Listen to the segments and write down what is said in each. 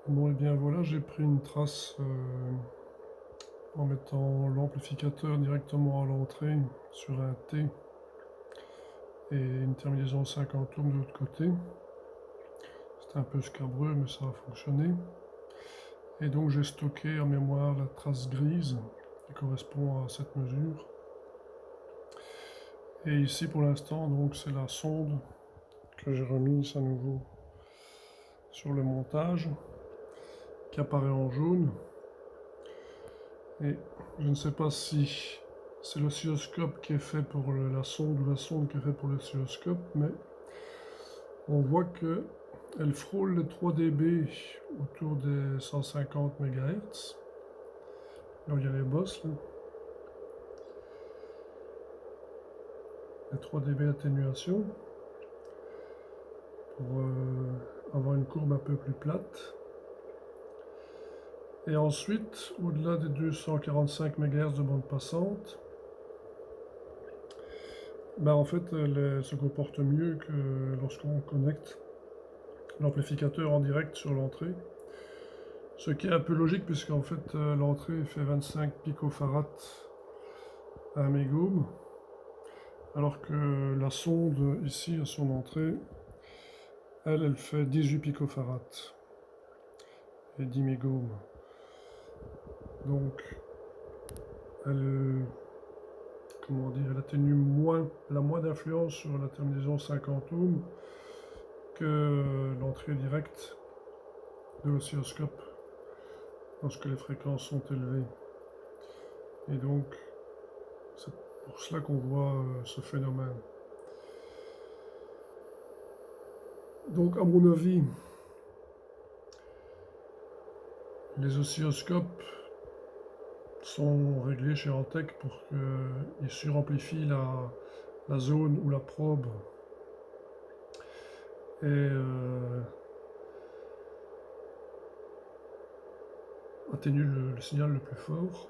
Bon et bien voilà, j'ai pris une trace en mettant l'amplificateur directement à l'entrée sur un T et une terminaison 50 ohms de l'autre côté. C'était un peu scabreux mais ça a fonctionné. Et donc j'ai stocké en mémoire la trace grise qui correspond à cette mesure. Et ici pour l'instant donc c'est la sonde que j'ai remise à nouveau sur le montage qui apparaît en jaune. Et je ne sais pas si c'est l'oscilloscope qui est fait pour la sonde ou la sonde qui est fait pour l'oscilloscope, mais on voit que elle frôle les 3 dB autour des 150 MHz. Là où il y a les bosses, là. Les 3 dB d'atténuation pour avoir une courbe un peu plus plate. Et ensuite, au-delà des 245 MHz de bande passante, en fait, elle se comporte mieux que lorsqu'on connecte l'amplificateur en direct sur l'entrée. Ce qui est un peu logique puisqu'en fait l'entrée fait 25 picofarads à 1 mégohm, alors que la sonde ici à son entrée, elle fait 18 picofarads et 10 mégohm. Donc elle, comment dire, elle atténue moins, elle a moins d'influence sur la terminaison 50 ohms que l'entrée directe de l'oscilloscope lorsque les fréquences sont élevées. Et donc c'est pour cela qu'on voit ce phénomène. Donc à mon avis, les oscilloscopes sont réglés chez Antec pour qu'ils suramplifient la zone ou la probe et atténuent le signal le plus fort,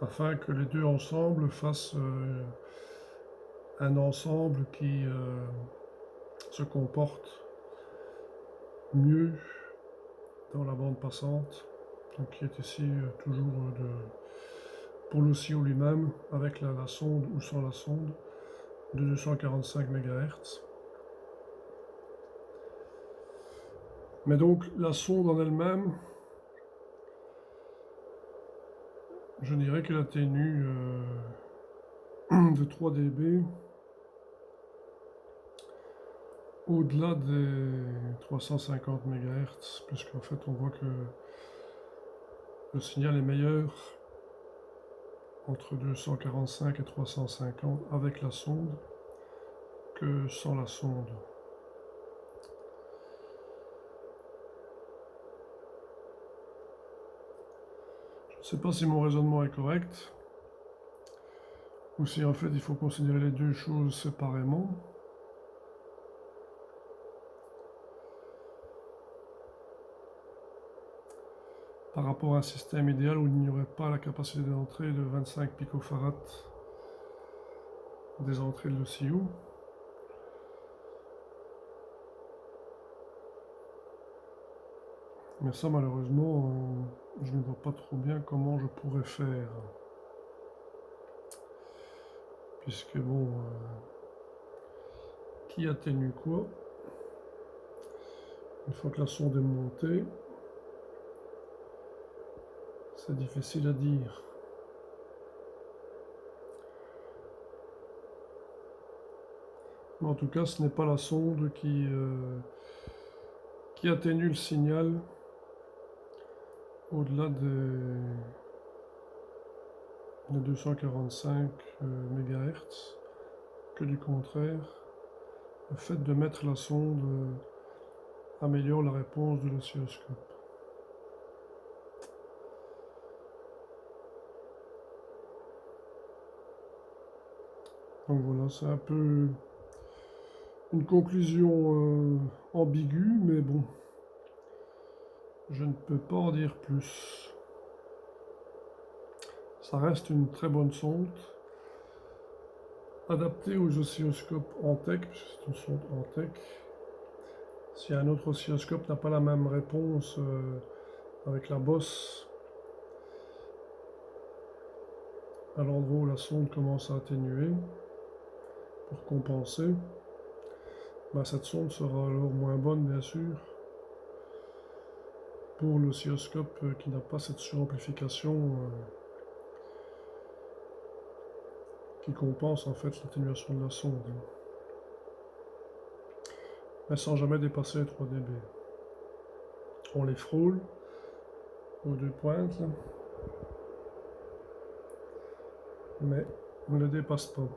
afin que les deux ensemble fassent un ensemble qui se comporte mieux dans la bande passante, donc qui est ici toujours pour l'oscillo lui-même, avec la sonde ou sans la sonde, de 245 MHz. Mais donc la sonde en elle-même, je dirais qu'elle atténue de 3 dB au-delà des 350 MHz, puisqu'en fait on voit que le signal est meilleur entre 245 et 350 avec la sonde que sans la sonde. Je ne sais pas si mon raisonnement est correct, ou si en fait il faut considérer les deux choses séparément. Par rapport à un système idéal où il n'y aurait pas la capacité d'entrée de 25 picofarads des entrées de l'OCU. Mais ça, malheureusement, je ne vois pas trop bien comment je pourrais faire. Puisque, bon, qui atténue quoi? Une fois que la sonde est montée, c'est difficile à dire. Mais en tout cas, ce n'est pas la sonde qui atténue le signal au-delà de 245 MHz, que du contraire, le fait de mettre la sonde améliore la réponse de l'oscilloscope. Donc voilà, c'est un peu une conclusion ambiguë, mais bon, je ne peux pas en dire plus. Ça reste une très bonne sonde, adaptée aux oscilloscopes Antec, puisque c'est une sonde Antec. Si un autre oscilloscope n'a pas la même réponse avec la bosse, à l'endroit où la sonde commence à atténuer, pour compenser, bah, cette sonde sera alors moins bonne bien sûr pour l'oscilloscope qui n'a pas cette suramplification qui compense en fait l'atténuation de la sonde, mais sans jamais dépasser les 3 dB. On les frôle aux deux pointes là, mais on ne les dépasse pas.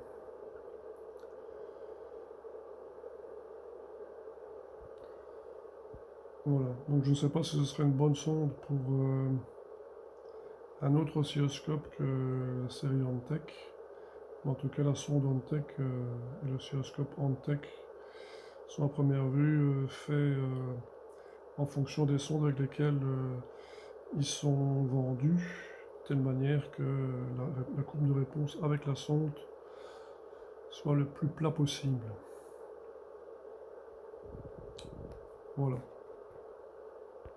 Voilà, donc je ne sais pas si ce serait une bonne sonde pour un autre oscilloscope que la série Antec. En tout cas, la sonde Antec et l'oscilloscope Antec sont à première vue faits en fonction des sondes avec lesquelles ils sont vendus, de telle manière que la courbe de réponse avec la sonde soit le plus plat possible. Voilà.